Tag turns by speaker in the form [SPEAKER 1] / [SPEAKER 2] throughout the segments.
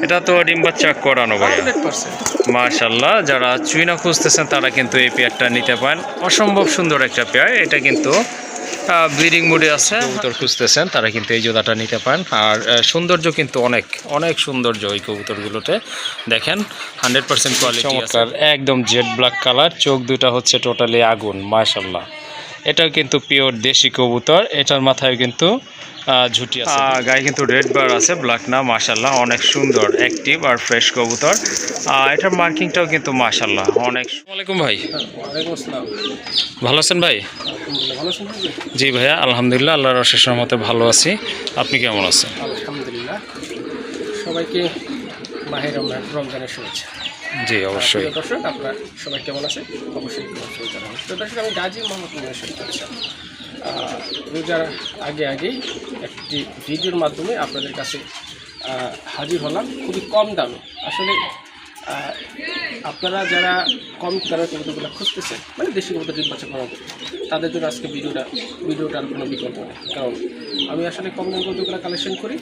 [SPEAKER 1] এটা তো ডিম বাচ্চা করানো ভাইয়া।
[SPEAKER 2] 100%।
[SPEAKER 1] মাশাআল্লাহ, যারা চুইনা খুঁজতেছেন তারা কিন্তু এই পেয়ারটা নিতে পারেন। অসম্ভব সুন্দর একটা পেয়ার। এটা কিন্তু ব্রিডিং মোডে আছে। কবুতর খুঁজতেছেন তারা কিন্তু এই জোড়াটা নিতে পারেন। আর সৌন্দর্য কিন্তু অনেক অনেক সৌন্দর্য এই কবুতরগুলোতে। দেখেন 100% কোয়ালিটি আছে, একদম জেড ব্ল্যাক কালার, চোখ দুটা হচ্ছে টোটালি আগুন। মাশাআল্লাহ, এটাও কিন্তু পিওর দেশি কবুতর। এটার মাথায় কিন্তু ঝুটি আছে, গায়ে কিন্তু রেড বার আছে, ব্ল্যাক না। মাশাআল্লাহ, অনেক সুন্দর অ্যাক্টিভ আর ফ্রেশ কবুতর। এটার মার্কিংটাও কিন্তু মাশাআল্লাহ অনেক। আসসালামু আলাইকুম ভাই।
[SPEAKER 2] ওয়ালাইকুম আসসালাম।
[SPEAKER 1] ভালো আছেন ভাই?
[SPEAKER 2] আলহামদুলিল্লাহ, ভালো আছেন আপনি?
[SPEAKER 1] জি ভাইয়া, আলহামদুলিল্লাহ, আল্লাহর অশেষ রহমতে ভালো আছি। আপনি কেমন আছেন?
[SPEAKER 2] আলহামদুলিল্লাহ। সবাইকে মাহে রমজানের শুভেচ্ছা।
[SPEAKER 1] জি অবশ্যই।
[SPEAKER 2] প্রিয় দর্শক, আপনারা সবাই কেমন আছেন? অবশ্যই শুভেচ্ছা জানাবেন। প্রিয় দর্শক, আমি গাজী মোহাম্মদ মুনির শরীফ আছি। রোজার আগেই একটি ভিডিওর মাধ্যমে আপনাদের কাছে হাজির হলাম খুবই কম দামে। আসলে আপনারা যারা কম দামের কবুতরগুলো খুঁজতেছেন, মানে দেশি কবুতর ডিম বাচ্চা করাতে, তাদের জন্য আজকে ভিডিওটার কোনো বিকল্প নেই। কারণ আমি আসলে কম দামের কবুতরগুলো কালেকশন করি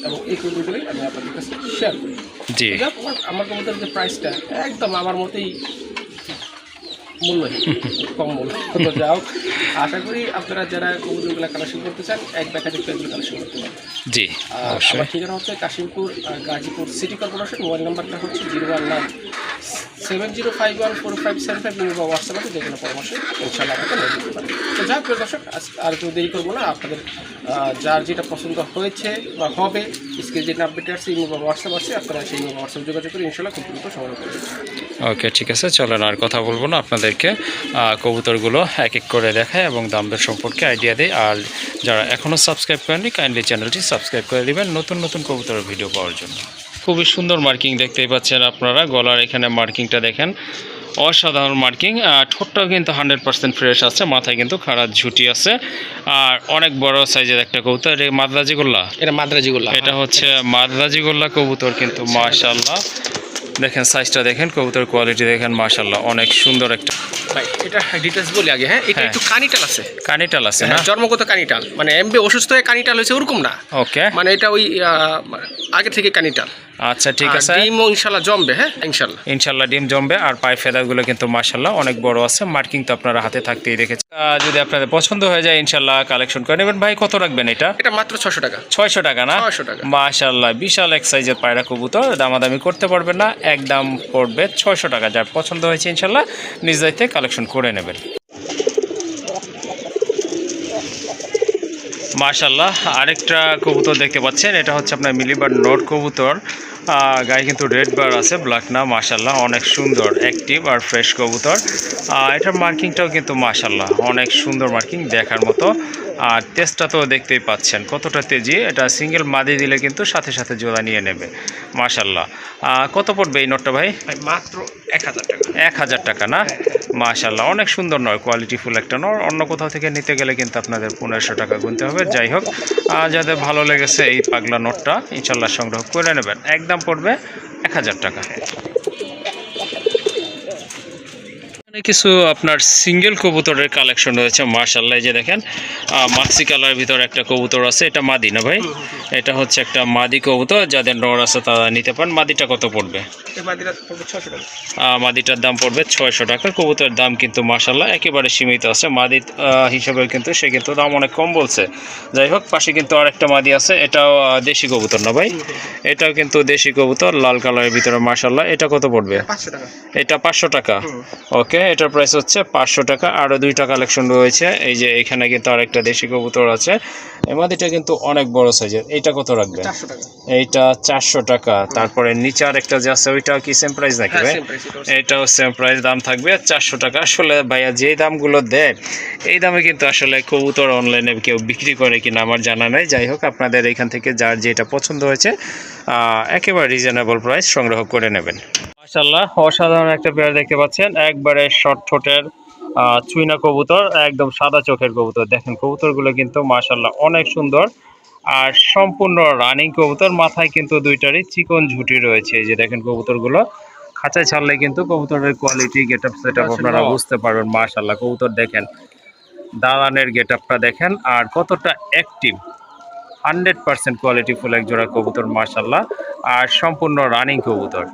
[SPEAKER 2] এবং এই কবুতরগুলোই আমি আপনাদের কাছে শেয়ার করি।
[SPEAKER 1] জি,
[SPEAKER 2] আমার কবুতরের যে প্রাইসটা একদম আমার মতেই মূল্যহীন, কম মূল্য। তো যাও, আশা করি আপনারা যারা কবুতরগুলো কালেকশন করতে চান এক ব্যাখ্যা এগুলো কালেকশন করতে পারেন।
[SPEAKER 1] জি অবশ্যই।
[SPEAKER 2] আমার ঠিকানা হচ্ছে Kashimpur Gazipur city corporation. Mobile নাম্বারটা হচ্ছে 01970514575। বা হোয়াটসঅ্যাপ আছে, যে কোনো পরামর্শ ইনশাআল্লাহ আমাকে নিয়ে দিতে পারেন। তো যাই হোক দর্শক, আর কেউ দেরি করবো না। আপনাদের যার যেটা পছন্দ হয়েছে বা হবে, স্ক্রিনে যে নাম্বারটা আছে ইমো বা হোয়াটসঅ্যাপ আছে, আপনারা সেই ইমো হোয়াটসঅ্যাপ যোগাযোগ করে ইনশাআল্লাহ খুব দ্রুত সংগ্রহ করবেন।
[SPEAKER 1] ওকে, ঠিক আছে, চলেন আর কথা বলবো না, আপনাদেরকে কবুতরগুলো এক এক করে দেখায় এবং দাম দর সম্পর্কে আইডিয়া দেয়। আর যারা এখনও সাবস্ক্রাইব করেননি, কাইন্ডলি চ্যানেলটি সাবস্ক্রাইব করে দেবেন নতুন নতুন কবুতরের ভিডিও পাওয়ার জন্য। খুবই সুন্দর মার্কিং দেখতেই পাচ্ছেন আপনারা। গলার এখানে মার্কিংটা দেখেন, অসাধারণ মার্কিং। ঠোঁটটাও কিন্তু 100% ফ্রেশ আছে। মাথায় কিন্তু খাড়া ঝুটি আছে আর অনেক বড় সাইজের একটা কবুতর। এটা মাদ্রাজি গোল্লা, এটা হচ্ছে মাদ্রাজি গোল্লা কবুতর কিন্তু। মাশাআল্লাহ, দেখেন সাইজটা দেখেন, কবুতর কোয়ালিটি দেখেন, মাশাআল্লাহ অনেক সুন্দর একটা।
[SPEAKER 2] ভাই এটা ডিটেলস বলি আগে। হ্যাঁ, এটা একটু কানিটাল আছে।
[SPEAKER 1] কানিটাল আছে না?
[SPEAKER 2] জন্মগত কানিটাল, মানে এমবি অসুস্থ হয়ে কানিটাল হয়েছে ওরকম না।
[SPEAKER 1] ওকে,
[SPEAKER 2] মানে এটা ওই আগে থেকে কানিটাল।
[SPEAKER 1] আচ্ছা ঠিক আছে।
[SPEAKER 2] ডিমও ইনশাআল্লাহ জমবে। হ্যাঁ ইনশাআল্লাহ,
[SPEAKER 1] ইনশাআল্লাহ ডিম জমবে। আর পায়ে ফেদারগুলো কিন্তু মাশাআল্লাহ অনেক বড় আছে। মার্কিং তো আপনারা হাতে থাকতেই দেখেছেন। যদি আপনাদের পছন্দ হয়ে যায় ইনশাআল্লাহ কালেকশন করে নেবেন। ভাই কত রাখবেন এটা?
[SPEAKER 2] এটা মাত্র 600 টাকা।
[SPEAKER 1] 600 টাকা না?
[SPEAKER 2] 600 টাকা।
[SPEAKER 1] মাশাআল্লাহ, বিশাল এক সাইজের পায়রা কবুতর, দামাদামি করতে পারবেন না, একদম পড়বে 600 টাকা। যার পছন্দ হয়েছে ইনশাআল্লাহ নিজ দায়িত্বে কালেকশন করে নেবেন। মাশাআল্লাহ, আরেকটা কবুতর দেখতে পাচ্ছেন, এটা হচ্ছে আপনার মিলিবার নট কবুতর। গায়ে কিন্তু রেড বার আছে, ব্ল্যাক না। মাশাআল্লাহ, অনেক সুন্দর অ্যাক্টিভ আর ফ্রেশ কবুতর। এটার মার্কিংটাও কিন্তু মাশাআল্লাহ অনেক সুন্দর মার্কিং, দেখার মতো। আর তেজটা তো দেখতেই পাচ্ছেন কতটা তেজি। এটা সিঙ্গেল মাদি দিলে কিন্তু সাথে সাথে জোড়া নিয়ে নেবে। মাশাআল্লাহ, কত পড়বে এই নোটটা ভাই?
[SPEAKER 2] মাত্র 1000 টাকা।
[SPEAKER 1] 1000 টাকা না? মাশাআল্লাহ, অনেক সুন্দর নয়, কোয়ালিটিফুল একটা নর। অন্য কোথাও থেকে নিতে গেলে কিন্তু আপনাদের 1500 টাকা গুনতে হবে। যাই হোক, যাদের ভালো লেগেছে এই পাগলা নোটটা ইনশাআল্লাহ সংগ্রহ করে নেবেন। একদম পড়বে 1000 টাকা। কিছু আপনার সিঙ্গেল কবুতরের কালেকশন রয়েছে মাশাআল্লাহ। এই যে দেখেন, মাক্সি কালার ভিতর একটা কবুতর আছে। এটা মাদি না ভাই? এটা হচ্ছে একটা মাদি কবুতর, যাদের নর আছে তারা নিতে পারেন। মাদিটা কত পড়বে? মাদিটার দাম পড়বে 600 টাকা। কবুতরের দাম কিন্তু মাশাআল্লাহ একেবারে সীমিত আছে। মাদি হিসাবে কিন্তু সে কিন্তু দাম অনেক কম বলছে। যাই হোক, পাশে কিন্তু আরেকটা মাদি আছে, এটাও দেশি কবুতর না ভাই? এটাও কিন্তু দেশি কবুতর, লাল কালারের ভিতরে মাশাআল্লাহ। এটা কত পড়বে?
[SPEAKER 2] 500 টাকা।
[SPEAKER 1] এটা 500 টাকা। ওকে, এটার প্রাইস হচ্ছে 500 টাকা। আরও 2টা কালেকশন রয়েছে। এই যে এখানে কিন্তু আরেকটা দেশি কবুতর আছে, এই মাদিটা কিন্তু অনেক বড় সাইজের। এইটা কত রাখবে?
[SPEAKER 2] 400 টাকা।
[SPEAKER 1] এইটা 400 টাকা। তারপরে নিচে আরেকটা যে আছে ওইটাও কি সেম প্রাইস নাকি ভাই? এটাও সেম প্রাইস, দাম থাকবে 400 টাকা। আসলে ভাইয়া যেই দামগুলো দেয় এই দামে কিন্তু আসলে কবুতর অনলাইনে কেউ বিক্রি করে কিনা আমার জানা নাই। যাই হোক, আপনাদের এখান থেকে যার যেটা পছন্দ হয়েছে একেবারে রিজনেবল প্রাইস সংগ্রহ করে নেবেন। মাশাআল্লাহ, অসাধারণ একটা পেয়ার দেখতে পাচ্ছেন, একবারে শর্ট ঠোঁটের চুইনা কবুতর, একদম সাদা চোখের কবুতর। দেখেন কবুতরগুলো কিন্তু মাশাআল্লাহ অনেক সুন্দর আর সম্পূর্ণ রানিং কবুতর। মাথায় কিন্তু দুইটারই চিকন ঝুটি রয়েছে। এই যে দেখেন কবুতরগুলো খাঁচায় ছাড়লে কিন্তু কবুতরের quality, get up set up আপনারা বুঝতে পারবেন। মাশাআল্লাহ, কবুতর দেখেন, দালানের গেট আপটা দেখেন আর কতটা অ্যাক্টিভ। 100% কোয়ালিটি ফুল এক জোড়া কবুতর মাশাআল্লাহ, আর সম্পূর্ণ রানিং কবুতর।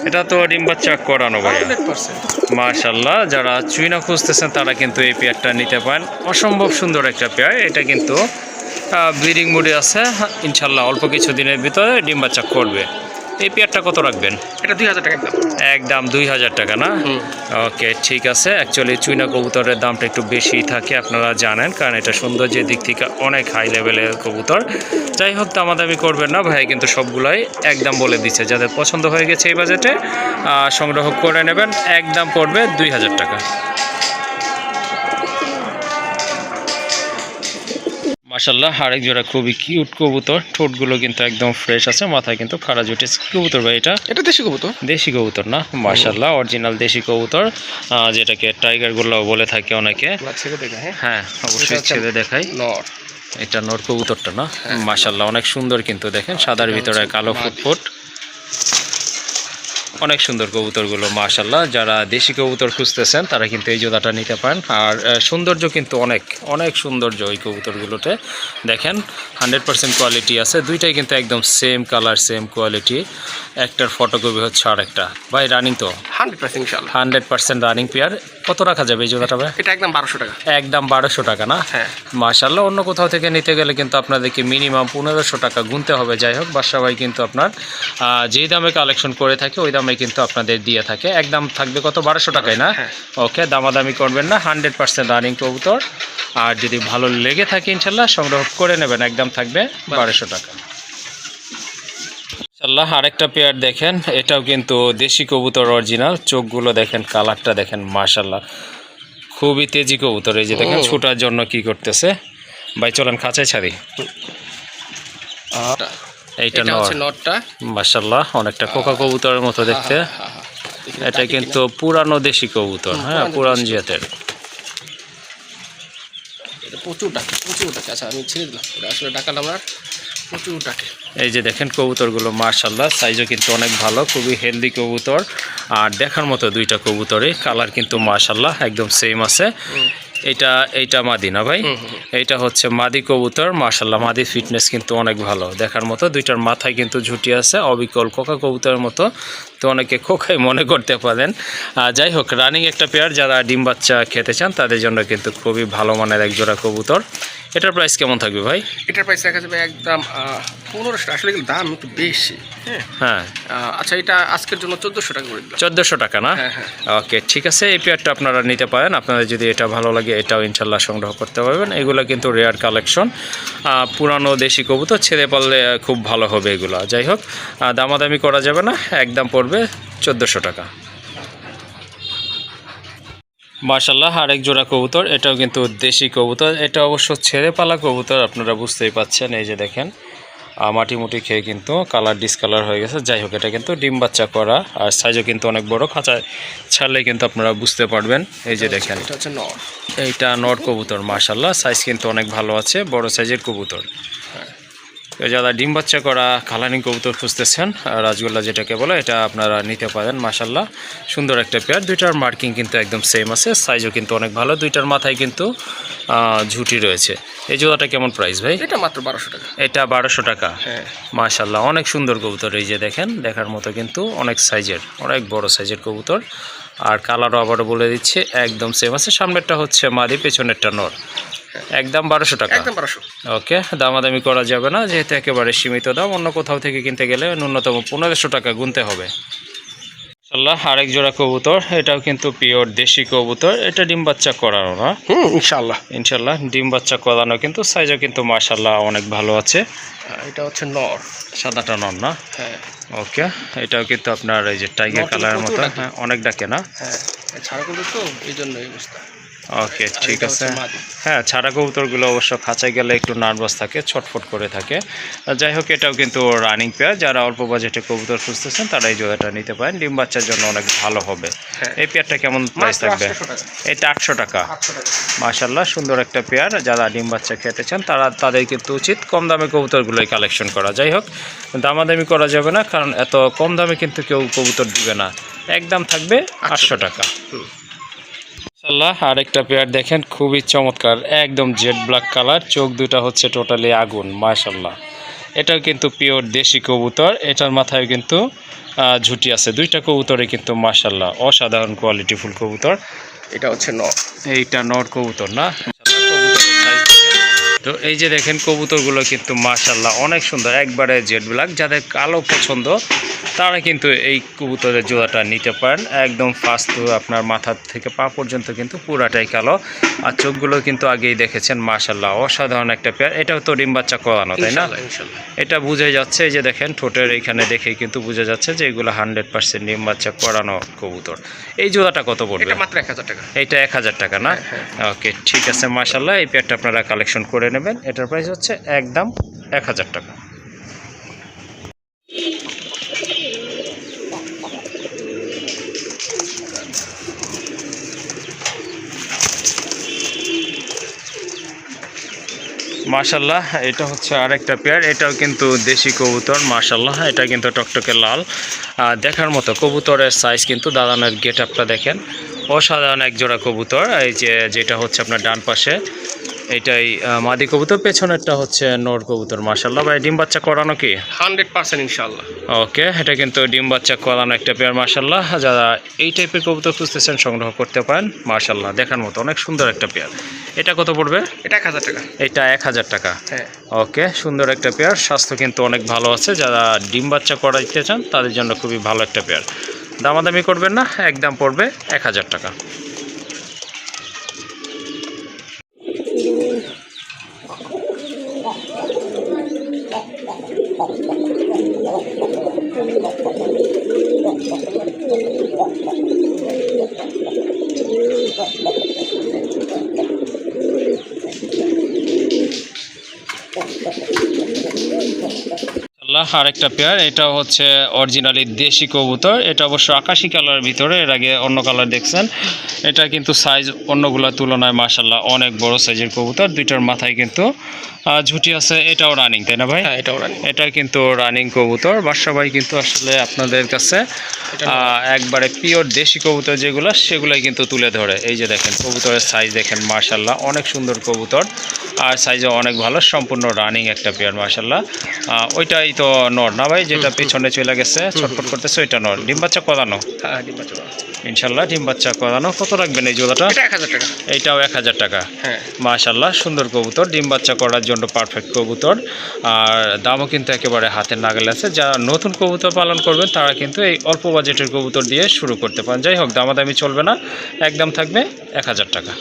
[SPEAKER 1] এটা তো ডিম বাচ্চা করানো ভাই
[SPEAKER 2] 100%।
[SPEAKER 1] মাশাআল্লাহ, যারা চুইনা খুঁজতেছেন তারা কিন্তু এই পেয়ারটা নিতে পারেন। অসম্ভব সুন্দর একটা পেয়ার। এটা কিন্তু ব্রিডিং মুডে আছে, ইনশাল্লাহ অল্প কিছু দিনের ভিতরে ডিম বাচ্চা করবে। এই পেয়ারটা কত রাখবেন?
[SPEAKER 2] এটা 2000 টাকা
[SPEAKER 1] একদম 2000 টাকা না? ওকে, ঠিক আছে। অ্যাকচুয়ালি চুইনা কবুতরের দামটা একটু বেশি থাকে, আপনারা জানেন, কারণ এটা সৌন্দর্যের দিক থেকে অনেক হাই লেভেলের কবুতর। যাই হোক, দামাদামি করবেন না ভাই, কিন্তু সবগুলাই একদম বলে দিচ্ছে। যাদের পছন্দ হয়ে গেছে এই বাজেটে সংগ্রহ করে নেবেন। একদম পড়বে 2000 টাকা। মাশাআল্লাহ, আরেক জোড়া খুবই কিউট কবুতর। ঠোঁটগুলো কিন্তু একদম ফ্রেশ আছে, মাথায় কিন্তু খাড়া জুটে কবুতর ভাই। এটা
[SPEAKER 2] দেশি কবুতর।
[SPEAKER 1] দেশি কবুতর না? মাশাআল্লাহ, অরিজিনাল দেশি কবুতর, যেটাকে টাইগার গুলো বলে থাকে অনেকে। হ্যাঁ, অবশ্যই ছেড়ে দেখাই। এটা নর কবুতরটা না? মাশাআল্লাহ, অনেক সুন্দর কিন্তু দেখেন, সাদার ভিতরে কালো ফুটফুট, অনেক সুন্দর কবুতরগুলো মাশাআল্লাহ। যারা দেশি কবুতর খুঁজতেছেন তারা কিন্তু এই জোড়াটা নিতে পারেন। আর সৌন্দর্য কিন্তু অনেক অনেক সৌন্দর্য এই কবুতরগুলোতে দেখেন, 100% কোয়ালিটি আছে। দুইটাই কিন্তু একদম সেম কালার, সেম কোয়ালিটি। একটার ফটোকপি হচ্ছে আর একটা ভাই রানিং তো
[SPEAKER 2] 100% ইনশাআল্লাহ।
[SPEAKER 1] 100% রানিং পেয়ার। কত রাখা যাবে এই জোড়াটা ভাই?
[SPEAKER 2] এটা একদম 1200 টাকা।
[SPEAKER 1] একদম 1200 টাকা না?
[SPEAKER 2] হ্যাঁ
[SPEAKER 1] মাশাআল্লাহ, অন্য কোথাও থেকে নিতে গেলে কিন্তু আপনাদেরকে মিনিমাম 1500 টাকা গুনতে হবে। যাই হোক, বাদশা ভাই কিন্তু আপনার যেই দামে কালেকশন করে থাকে ওই দামে কিন্তু আপনাদের দিয়ে থাকে। একদম থাকবে কত? 1200 টাকায় না? ওকে, দামাদামি করবেন না, 100% রানিং কবুতর। আর যদি ভালো লেগে থাকে ইনশাল্লাহ সংগ্রহ করে নেবেন। একদম থাকবে 1200 টাকা। ইনশাল্লাহ আরেকটা পেয়ার দেখেন, এটাও কিন্তু দেশি কবুতর অরিজিনাল। চোখগুলো দেখেন, কালারটা দেখেন, মাশাআল্লাহ খুবই তেজি কবুতর। এই যে দেখেন ছোটার জন্য কি করতেছে ভাই, চলেন খাঁচায় ছাড়ি। এইটা
[SPEAKER 2] নটটা
[SPEAKER 1] মাশাআল্লাহ অনেকটা কোকা কবুতরের মতো দেখতে। এটা কিন্তু পুরানো দেশি কবুতর, হ্যাঁ পুরান জাতের।
[SPEAKER 2] প্রচুর ডাকে। আচ্ছা আমি ছেড়ে দিলাম, এটা আসলে ডাকালাম না, প্রচুর ডাকে।
[SPEAKER 1] এই যে দেখেন কবুতরগুলো মাশাআল্লাহ, সাইজও কিন্তু অনেক ভালো, খুবই হেলদি কবুতর। আর দেখার মতো দুইটা কবুতরে কালার কিন্তু মাশাআল্লাহ একদম সেম আছে। এইটা মাদি না ভাই? এইটা হচ্ছে মাদি কবুতর মাশাআল্লাহ। মাদি ফিটনেস কিন্তু অনেক ভালো, দেখার মতো। দুইটার মাথায় কিন্তু ঝুটি আছে, অবিকল কোকা কবুতরের মতো। তো অনেকে খোকাই মনে করতে পারেন। যাই হোক, রানিং একটা পেয়ার। যারা ডিম বাচ্চা খেতে চান তাদের জন্য কিন্তু খুবই ভালো মানের এক জোড়া কবুতর। এটার প্রাইস কেমন থাকবে ভাই?
[SPEAKER 2] এটার প্রাইস রাখা যাবে একদম 1500। আসলে দাম একটু বেশি।
[SPEAKER 1] হ্যাঁ
[SPEAKER 2] আচ্ছা, এটা আজকের জন্য 1400 টাকা করে দিলাম।
[SPEAKER 1] 1400 টাকা না? ওকে, ঠিক আছে। এই পেয়ারটা আপনারা নিতে পারেন। আপনাদের যদি এটা ভালো লাগে এটাও ইনশাল্লাহ সংগ্রহ করতে পারবেন। এগুলো কিন্তু রেয়ার কালেকশন, পুরানো দেশি কবুতর, ছেড়ে পারলে খুব ভালো হবে এগুলো। যাই হোক, দামাদামি করা যাবে না, একদম পড়বে 1400 টাকা। মাশাআল্লাহ আরেক জোড়া কবুতর, এটাও কিন্তু দেশি কবুতর। এটা অবশ্য ছেড়ে পালা কবুতর, আপনারা বুঝতেই পাচ্ছেন। এই যে দেখেন, মাটি মুটি খেয়ে কিন্তু কালার ডিসকালার হয়ে গেছে। যাই হোক, এটা কিন্তু ডিম বাচ্চা করা, আর সাইজও কিন্তু অনেক বড়। খাঁচায় ছাড়লে কিন্তু আপনারা বুঝতে পারবেন। এই যে দেখেন, এইটা নর কবুতর মাশাআল্লাহ, সাইজ কিন্তু অনেক ভালো আছে, বড় সাইজের কবুতর। যারা ডিম বাচ্চা করা কালারিং কবুতর খুঁজতেছেন, রাজগোল্লা যেটাকে বলে, এটা আপনারা নিতে পারেন। মাশাআল্লাহ সুন্দর একটা পেয়ার। দুইটার মার্কিং কিন্তু একদম সেম আছে, সাইজও কিন্তু অনেক ভালো। দুইটার মাথায় কিন্তু ঝুটি রয়েছে। এই জোড়াটা কেমন প্রাইস ভাই?
[SPEAKER 2] এটা মাত্র 1200 টাকা।
[SPEAKER 1] এটা 1200 টাকা?
[SPEAKER 2] হ্যাঁ
[SPEAKER 1] মাশাআল্লাহ অনেক সুন্দর কবুতর। এই যে দেখেন, দেখার মতো কিন্তু অনেক সাইজের, অনেক বড় সাইজের কবুতর। আর কালারও আবারও বলে দিচ্ছে একদম সেম আছে। সামনেরটা হচ্ছে মাদি, পেছনেরটা নর। একদম 1200 টাকা?
[SPEAKER 2] একদম 1200।
[SPEAKER 1] ওকে, দামাদামি করা যাবে না, যেহেতু একেবারে সীমিত দাম। অন্য কোথাও থেকে কিনতে গেলে ন্যূনতম 1500 টাকা গুনতে হবে। ইনশাআল্লাহ আরেক জোড়া কবুতর, এটাও কিন্তু পিওর দেশি কবুতর। এটা ডিম বাচ্চা করানো না? ইনশাআল্লাহ ডিম বাচ্চা করানো, কিন্তু সাইজও কিন্তু মাশাআল্লাহ অনেক ভালো আছে।
[SPEAKER 2] এটা হচ্ছে নর,
[SPEAKER 1] সাদাটা নর না?
[SPEAKER 2] হ্যাঁ
[SPEAKER 1] ওকে, এটাও কিন্তু আপনার এই যে টাইগার কালারের মতো, হ্যাঁ অনেক ডাকে না?
[SPEAKER 2] হ্যাঁ, ছাড়া কবুতর তো এই জন্য এই অবস্থা।
[SPEAKER 1] ওকে, ঠিক আছে। হ্যাঁ, ছাড়া কবুতরগুলো অবশ্য খাঁচায় গেলে একটু নার্ভাস থাকে, ছটফট করে থাকে। যাই হোক, এটাও কিন্তু রানিং পেয়ার। যারা অল্প বাজেটে কবুতর খুঁজতেছেন তারা এই জোড়াটা নিতে পারেন, ডিম বাচ্চার জন্য অনেক ভালো হবে। এই পেয়ারটা কেমন প্রাইস থাকবে? এটা 800 টাকা। মাশাআল্লাহ সুন্দর একটা পেয়ার। যারা ডিম বাচ্চা খেতে চান তাদের কিন্তু উচিত কম দামে কবুতরগুলোই কালেকশন করা। যাই হোক, দামাদামি করা যাবে না, কারণ এত কম দামে কিন্তু কেউ কবুতর দিবে না। একদম থাকবে 800 টাকা। মাশাআল্লাহ, আরেকটা পেয়ার দেখেন খুবই চমৎকার, একদম জেড ব্ল্যাক কালার, চোখ দুটা হচ্ছে টোটালি আগুন। মাশাআল্লাহ, এটাও কিন্তু পিওর দেশি কবুতর, এটার মাথায় কিন্তু ঝুটি আছে। দুইটা কবুতরে কিন্তু মাশাআল্লাহ অসাধারণ কোয়ালিটিফুল কবুতর।
[SPEAKER 2] এটা হচ্ছে
[SPEAKER 1] এইটা নর কবুতর না? তো এই যে দেখেন কবুতরগুলো কিন্তু মাশাআল্লাহ অনেক সুন্দর, একবারে জেড ব্ল্যাক। যাদের কালো পছন্দ তারা কিন্তু এই কবুতরের জোড়াটা নিতে পারেন। একদম ফার্স্ট আপনার মাথা থেকে পা পর্যন্ত কিন্তু পুরাটাই কালো, আর চোখগুলো কিন্তু আগেই দেখেছেন। মাশাআল্লাহ অসাধারণ একটা পেয়ার। এটাও তো ডিম বাচ্চা করানো, তাই না? এটা বোঝাই যাচ্ছে, এই যে দেখেন ঠোঁটের এইখানে দেখেই কিন্তু বোঝা যাচ্ছে যে এগুলো 100% ডিম বাচ্চা করানো কবুতর। এই জোড়াটা কত পড়বে?
[SPEAKER 2] এটা মাত্র 1000 টাকা।
[SPEAKER 1] এইটা 1000 টাকা না? ওকে, ঠিক আছে। মাশাআল্লাহ, এই পেয়ারটা আপনারা কালেকশন করে নেবেন। এটার প্রাইস হচ্ছে একদম 1000 টাকা। মাশাআল্লাহ, এটা হচ্ছে আরেকটা পেয়ার, এটাও কিন্তু দেশি কবুতর। মাশাআল্লাহ, এটা কিন্তু টকটকে লাল, দেখার মতো কবুতরের সাইজ কিন্তু দাদানের গেট আপটা দেখেন, অসাধারণ এক জোড়া কবুতর। এই যে যেটা হচ্ছে আপনার ডান পাশে এটাই মাদি কবুতর, পেছনেরটা হচ্ছে নর কবুতর। মাশাআল্লাহ ভাই, ডিম বাচ্চা করানো কি?
[SPEAKER 2] 100% ইনশাআল্লাহ।
[SPEAKER 1] ওকে, এটা কিন্তু ডিম বাচ্চা করানো একটা পেয়ার। মাশাআল্লাহ, যারা এই টাইপের কবুতর খুঁজতেছেন সংগ্রহ করতে পারেন। মাশাআল্লাহ, দেখার মতো অনেক সুন্দর একটা পেয়ার। এটা কত পড়বে?
[SPEAKER 2] এটা 1000 টাকা।
[SPEAKER 1] এটা 1000 টাকা।
[SPEAKER 2] হ্যাঁ।
[SPEAKER 1] ওকে, সুন্দর একটা পেয়ার, স্বাস্থ্য কিন্তু অনেক ভালো আছে। যারা ডিম বাচ্চা করাইতে চান তাদের জন্য খুবই ভালো একটা পেয়ার। দামাদামি করবেন না, একদম পড়বে 1000 টাকা। আরেকটা পেয়ার, এটা হচ্ছে অরিজিনালি দেশি কবুতর। এটা অবশ্য আকাশি কালারের ভিতরে, এর আগে অন্য কালার দেখছেন। এটা কিন্তু সাইজ অন্যগুলোর তুলনায় মাশাআল্লাহ অনেক বড় সাইজের কবুতর। দুইটার মাথায় কিন্তু ঝুটি আছে। এটাও রানিং, তাই না ভাই?
[SPEAKER 2] হ্যাঁ, এটাও রানিং।
[SPEAKER 1] এটা কিন্তু রানিং কবুতর। বাদশা ভাই কিন্তু আসলে আপনাদের কাছে একবারে পিওর দেশি কবুতর যেগুলো, সেগুলোই কিন্তু তুলে ধরে। এই যে দেখেন কবুতরের সাইজ দেখেন, মাশাআল্লাহ অনেক সুন্দর কবুতর, আর সাইজও অনেক ভালো, সম্পূর্ণ রানিং একটা পেয়ার। মাশাআল্লাহ, ওইটাই তো নর না ভাই, যেটা পেছনে চলে গেছে ছটফট করতেছে, ওইটা নর। ডিম বাচ্চা করানো?
[SPEAKER 2] হ্যাঁ, ডিম বাচ্চা করানো
[SPEAKER 1] ইনশাআল্লাহ, ডিম বাচ্চা করানো। কত রাখবেন এই জোড়াটা?
[SPEAKER 2] এটা 1000 টাকা।
[SPEAKER 1] এইটাও 1000 টাকা।
[SPEAKER 2] হ্যাঁ।
[SPEAKER 1] মাশাআল্লাহ, সুন্দর কবুতর, ডিম বাচ্চা করার জন্য পারফেক্ট কবুতর, আর দামও কিন্তু একেবারে হাতের নাগালে আছে। যারা নতুন কবুতর পালন করবেন তারা কিন্তু এই অল্প বাজেটের কবুতর দিয়ে শুরু করতে পারেন। যাই হোক, দামাদামি চলবে না, একদম থাকবে 1000 টাকা।